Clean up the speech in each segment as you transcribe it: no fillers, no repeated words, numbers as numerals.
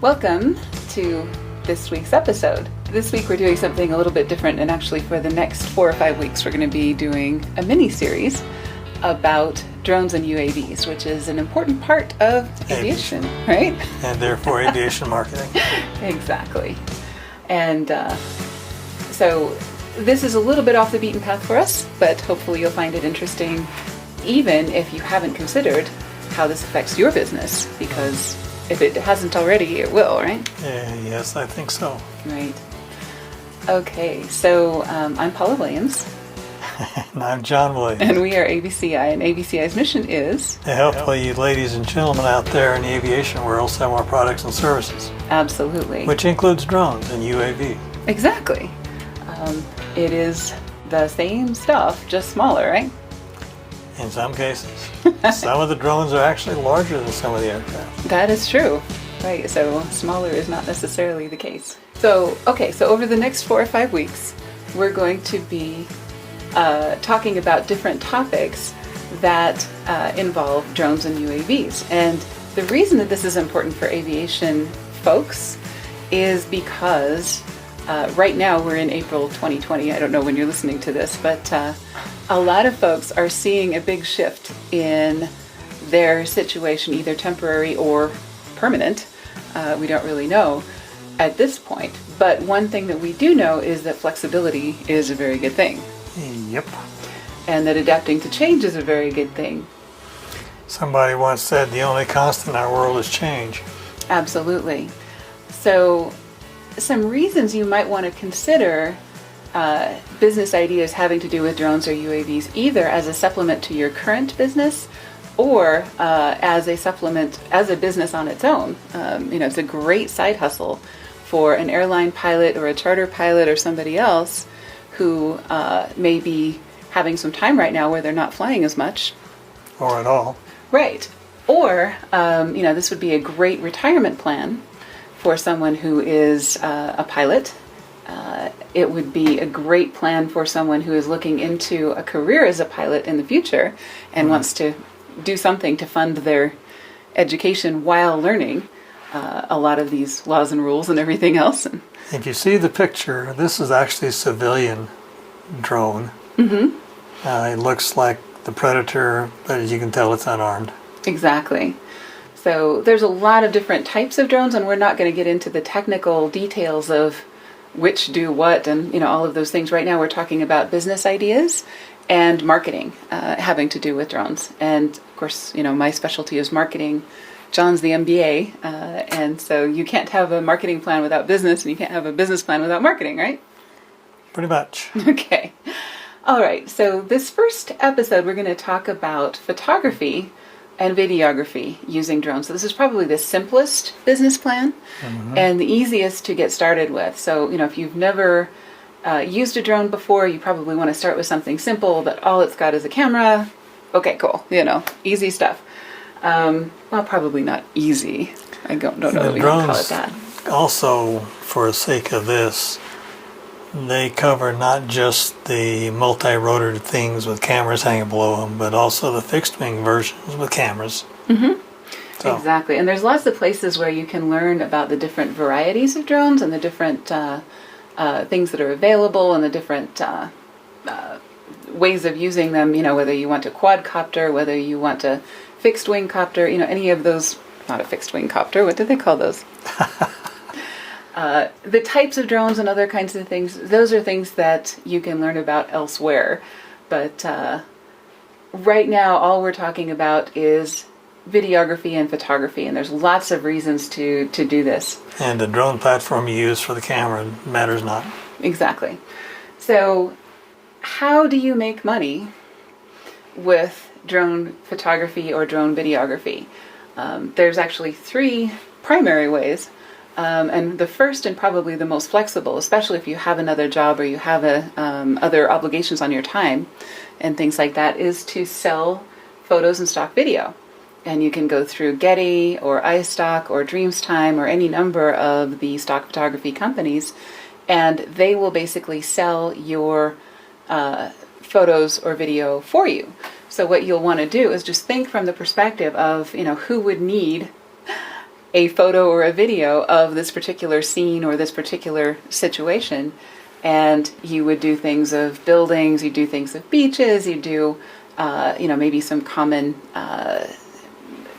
Welcome to this week's episode. This week we're doing something a little bit different, and actually for the next 4 or 5 weeks we're going to be doing a mini-series about drones and UAVs, which is an important part of aviation, right? And therefore aviation marketing. Exactly. And so this is a little bit off the beaten path for us, but hopefully you'll find it interesting, even if you haven't considered how this affects your business, because if it hasn't already, it will, right? Yes, I think so. Right. Okay, so I'm Paula Williams. And I'm John Williams. And we are ABCI, and ABCI's mission is to help you ladies and gentlemen out there in the aviation world sell more products and services. Absolutely. Which includes drones and UAV. Exactly. It is the same stuff, just smaller, right? In some cases. Some of the drones are actually larger than some of the aircraft. That is true. Right, so smaller is not necessarily the case. So over the next 4 or 5 weeks, we're going to be talking about different topics that involve drones and UAVs. And the reason that this is important for aviation folks is because right now we're in April 2020. I don't know when you're listening to this, but a lot of folks are seeing a big shift in their situation, either temporary or permanent. We don't really know at this point. But one thing that we do know is that flexibility is a very good thing. Yep. And that adapting to change is a very good thing. Somebody once said the only constant in our world is change. Absolutely. So some reasons you might want to consider business ideas having to do with drones or UAVs, either as a supplement to your current business or as a supplement, as a business on its own. It's a great side hustle for an airline pilot or a charter pilot or somebody else who may be having some time right now where they're not flying as much. Or at all. Right. Or, this would be a great retirement plan for someone who is a pilot. It would be a great plan for someone who is looking into a career as a pilot in the future and wants to do something to fund their education while learning a lot of these laws and rules and everything else. If you see the picture, this is actually a civilian drone. Mm-hmm. It looks like the Predator, but as you can tell, it's unarmed. Exactly. So there's a lot of different types of drones, and we're not going to get into the technical details of which do what and all of those things. Right now we're talking about business ideas and marketing having to do with drones. And of course, my specialty is marketing. John's the MBA, and so you can't have a marketing plan without business, and you can't have a business plan without marketing, right? Pretty much. Okay. All right. So this first episode, we're going to talk about photography and videography using drones. So this is probably the simplest business plan and the easiest to get started with. So, if you've never used a drone before, you probably want to start with something simple that all it's got is a camera. Okay, cool. Easy stuff. Well, probably not easy. I don't know that we can call it that. Also, for the sake of this, they cover not just the multi-rotor things with cameras hanging below them, but also the fixed-wing versions with cameras. Mm-hmm. So. Exactly. And there's lots of places where you can learn about the different varieties of drones and the different things that are available and the different ways of using them, whether you want a quadcopter, whether you want a fixed-wing copter, any of those. Not a fixed-wing copter. What do they call those? The types of drones and other kinds of things, those are things that you can learn about elsewhere. But right now, all we're talking about is videography and photography, and there's lots of reasons to do this. And the drone platform you use for the camera matters not. Exactly. So how do you make money with drone photography or drone videography? There's actually 3 primary ways. And the first and probably the most flexible, especially if you have another job or you have other obligations on your time and things like that, is to sell photos and stock video. And you can go through Getty or iStock or DreamsTime or any number of the stock photography companies, and they will basically sell your photos or video for you. So what you'll want to do is just think from the perspective of, who would need a photo or a video of this particular scene or this particular situation. And you would do things of buildings, you do things of beaches, you do, maybe some common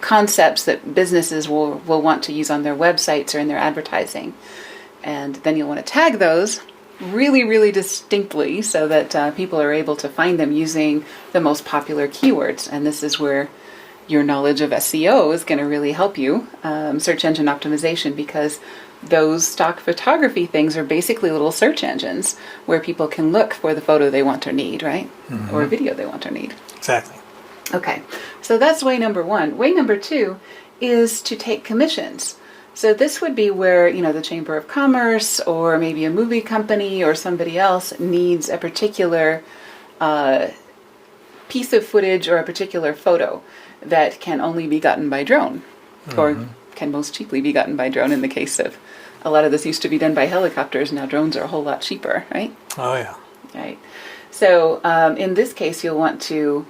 concepts that businesses will want to use on their websites or in their advertising. And then you'll want to tag those really, really distinctly so that people are able to find them using the most popular keywords. And this is where your knowledge of SEO is going to really help you, search engine optimization, because those stock photography things are basically little search engines where people can look for the photo they want or need, right? Mm-hmm. Or video they want or need. Exactly. Okay, so that's way number one. Way number two is to take commissions. So this would be where, the Chamber of Commerce or maybe a movie company or somebody else needs a particular piece of footage or a particular photo that can only be gotten by drone, or can most cheaply be gotten by drone in the case of a lot of this used to be done by helicopters. Now drones are a whole lot cheaper, right? Oh, yeah. Right. So in this case, you'll want to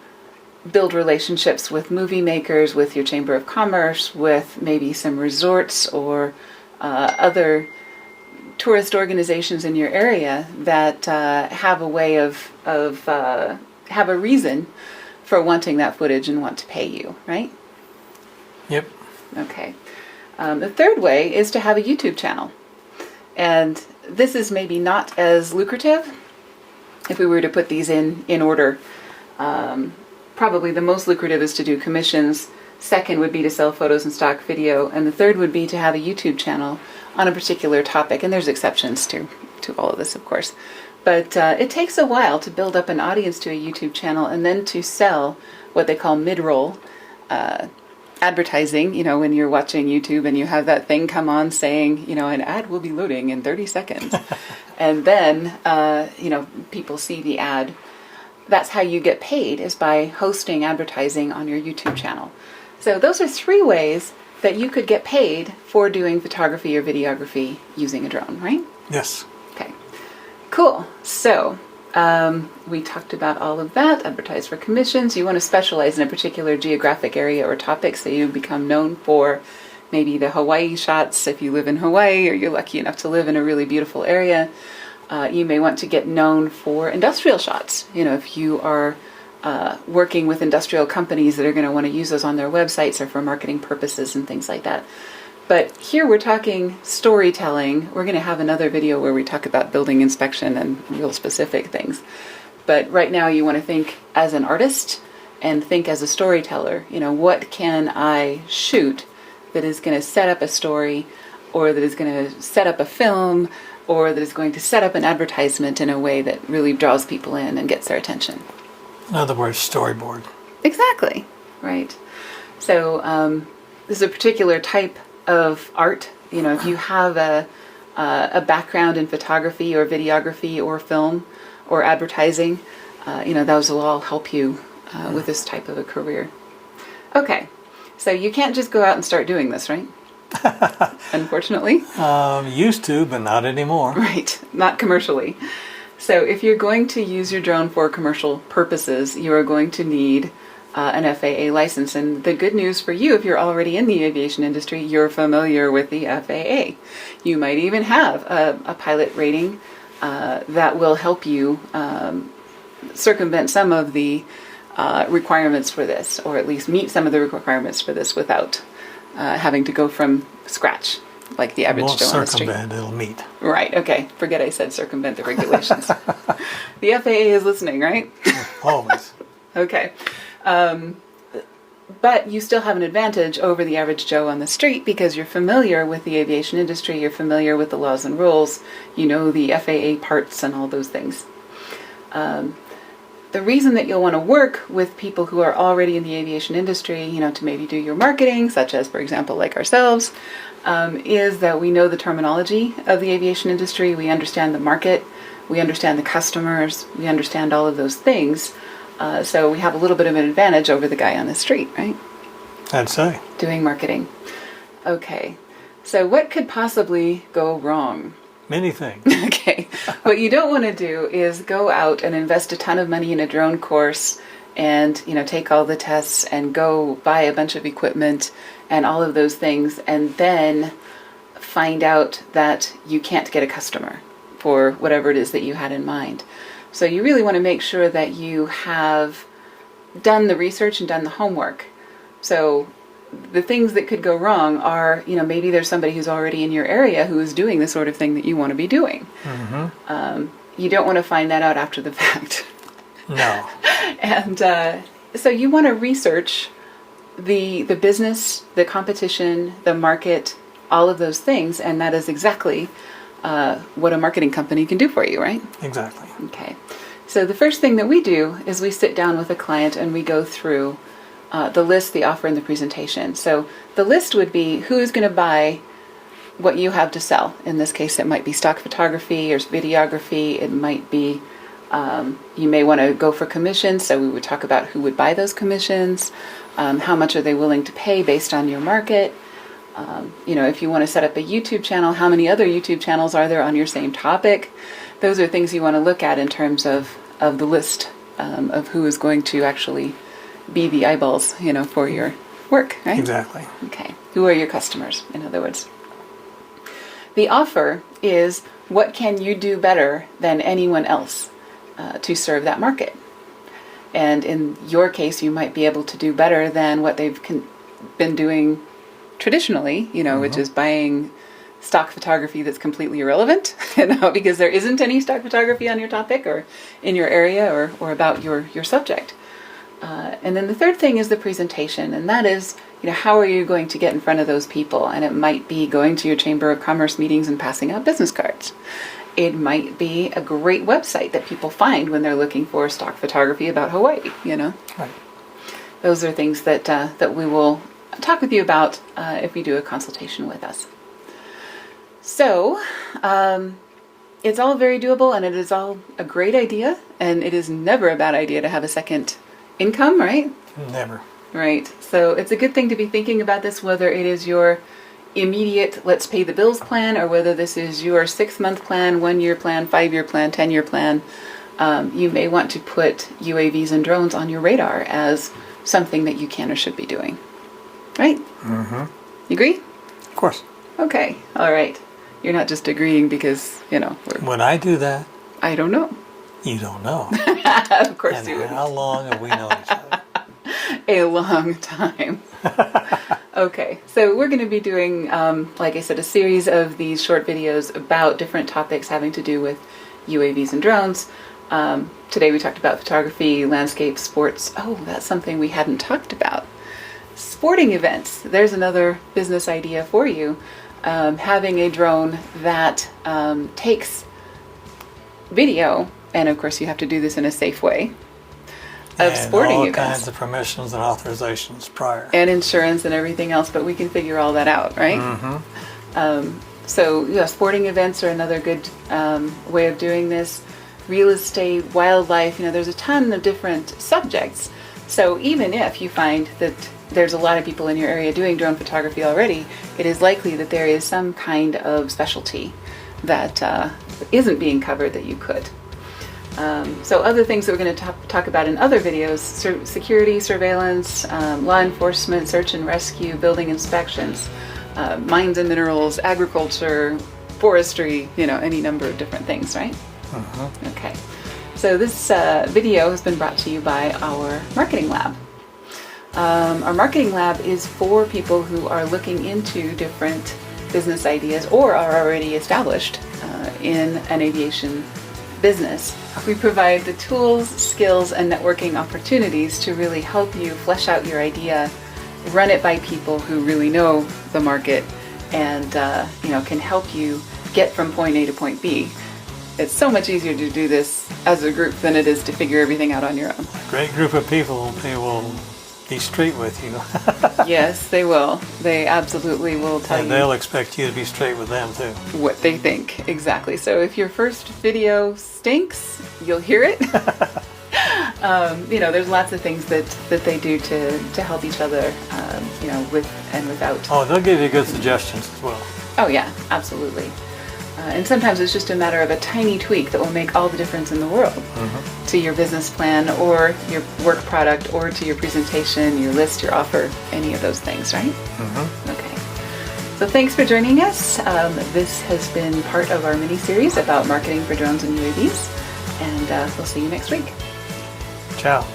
build relationships with movie makers, with your Chamber of Commerce, with maybe some resorts or other tourist organizations in your area that have a way of have a reason for wanting that footage and want to pay you, right? Yep. Okay. The third way is to have a YouTube channel. And this is maybe not as lucrative. If we were to put these in order, probably the most lucrative is to do commissions. Second would be to sell photos and stock video. And the third would be to have a YouTube channel on a particular topic. And there's exceptions to all of this, of course. But it takes a while to build up an audience to a YouTube channel and then to sell what they call mid-roll advertising, when you're watching YouTube and you have that thing come on saying, an ad will be loading in 30 seconds. And then, people see the ad. That's how you get paid, is by hosting advertising on your YouTube channel. So those are three ways that you could get paid for doing photography or videography using a drone, right? Yes. Okay. Cool. So we talked about all of that. Advertise for commissions. You want to specialize in a particular geographic area or topic, so you become known for maybe the Hawaii shots if you live in Hawaii or you're lucky enough to live in a really beautiful area. You may want to get known for industrial shots. If you are working with industrial companies that are going to want to use those on their websites or for marketing purposes and things like that. But here we're talking storytelling. We're going to have another video where we talk about building inspection and real specific things. But right now you want to think as an artist and think as a storyteller. What can I shoot that is going to set up a story, or that is going to set up a film, or that is going to set up an advertisement in a way that really draws people in and gets their attention. In other words, storyboard. Exactly. Right. So this is a particular type of art. If you have a background in photography or videography or film or advertising, those will all help you with this type of a career. Okay, so you can't just go out and start doing this, right? Unfortunately. Used to, but not anymore. Right, not commercially. So if you're going to use your drone for commercial purposes, you are going to need an FAA license. And the good news for you, if you're already in the aviation industry, you're familiar with the FAA. You might even have a pilot rating that will help you circumvent some of the requirements for this, or at least meet some of the requirements for this without having to go from scratch like the average Joe on the street. Circumvent, it'll meet. Right, okay. Forget I said circumvent the regulations. The FAA is listening, right? Always. Okay. But you still have an advantage over the average Joe on the street because you're familiar with the aviation industry, you're familiar with the laws and rules, you know the FAA parts and all those things. The reason that you'll want to work with people who are already in the aviation industry, to maybe do your marketing, such as, for example, like ourselves, is that we know the terminology of the aviation industry, we understand the market, we understand the customers, we understand all of those things. So we have a little bit of an advantage over the guy on the street, right? I'd say. Doing marketing. Okay. So what could possibly go wrong? Many things. Okay. What you don't want to do is go out and invest a ton of money in a drone course and take all the tests and go buy a bunch of equipment and all of those things, and then find out that you can't get a customer for whatever it is that you had in mind. So you really want to make sure that you have done the research and done the homework. So the things that could go wrong are, maybe there's somebody who's already in your area who is doing the sort of thing that you want to be doing. You don't want to find that out after the fact. No. And so you want to research the business, the competition, the market, all of those things, and that is exactly what a marketing company can do for you, right? Exactly. Okay. So the first thing that we do is we sit down with a client and we go through the list, the offer, and the presentation. So the list would be who is going to buy what you have to sell. In this case, it might be stock photography or videography. It might be, you may want to go for commissions. So we would talk about who would buy those commissions, how much are they willing to pay based on your market. If you want to set up a YouTube channel, how many other YouTube channels are there on your same topic? Those are things you want to look at in terms of the list of who is going to actually be the eyeballs, for your work, right? Exactly. Okay. Who are your customers, in other words? The offer is what can you do better than anyone else to serve that market? And in your case, you might be able to do better than what they've been doing traditionally, which is buying stock photography that's completely irrelevant, because there isn't any stock photography on your topic or in your area or about your subject. And then the third thing is the presentation, and that is, how are you going to get in front of those people? And it might be going to your Chamber of Commerce meetings and passing out business cards. It might be a great website that people find when they're looking for stock photography about Hawaii, Right. Those are things that we will talk with you about if we do a consultation with us. So, it's all very doable, and it is all a great idea, and it is never a bad idea to have a second income, right? Never. Right. So it's a good thing to be thinking about this, whether it is your immediate let's pay the bills plan, or whether this is your 6-month plan, 1-year plan, 5-year plan, 10-year plan. You may want to put UAVs and drones on your radar as something that you can or should be doing. Right? Mm-hmm. You agree? Of course. Okay. All right. You're not just agreeing because, When I do that, I don't know. you don't know. Of course And you would. how long have we known each other? A long time. Okay, so we're going to be doing, like I said, a series of these short videos about different topics having to do with UAVs and drones. Today we talked about photography, landscape, sports. Oh, that's something we hadn't talked about. Sporting events. There's another business idea for you. Having a drone that takes video, and of course you have to do this in a safe way, of sporting all events. Kinds of permissions and authorizations prior. And insurance and everything else, but we can figure all that out, right? Mm-hmm. So sporting events are another good way of doing this. Real estate, wildlife, there's a ton of different subjects. So even if you find that there's a lot of people in your area doing drone photography already, it is likely that there is some kind of specialty that isn't being covered that you could. So other things that we're going to talk about in other videos: security, surveillance, law enforcement, search and rescue, building inspections, mines and minerals, agriculture, forestry, any number of different things, right? Mm-hmm. Okay. So this video has been brought to you by our marketing lab. Our marketing lab is for people who are looking into different business ideas or are already established in an aviation business. We provide the tools, skills, and networking opportunities to really help you flesh out your idea, run it by people who really know the market, and can help you get from point A to point B. It's so much easier to do this as a group than it is to figure everything out on your own. Great group of people. They will be straight with you. Yes, they will. They absolutely will tell And you. they'll expect you to be straight with them too. What they think, exactly. So if your first video stinks, you'll hear it. There's lots of things that they do to help each other, with and without. Oh, they'll give you good suggestions as well. Oh yeah, absolutely. And sometimes it's just a matter of a tiny tweak that will make all the difference in the world to your business plan or your work product or to your presentation, your list, your offer, any of those things, right? Okay. So thanks for joining us. This has been part of our mini-series about marketing for drones and UAVs, and we'll see you next week. Ciao.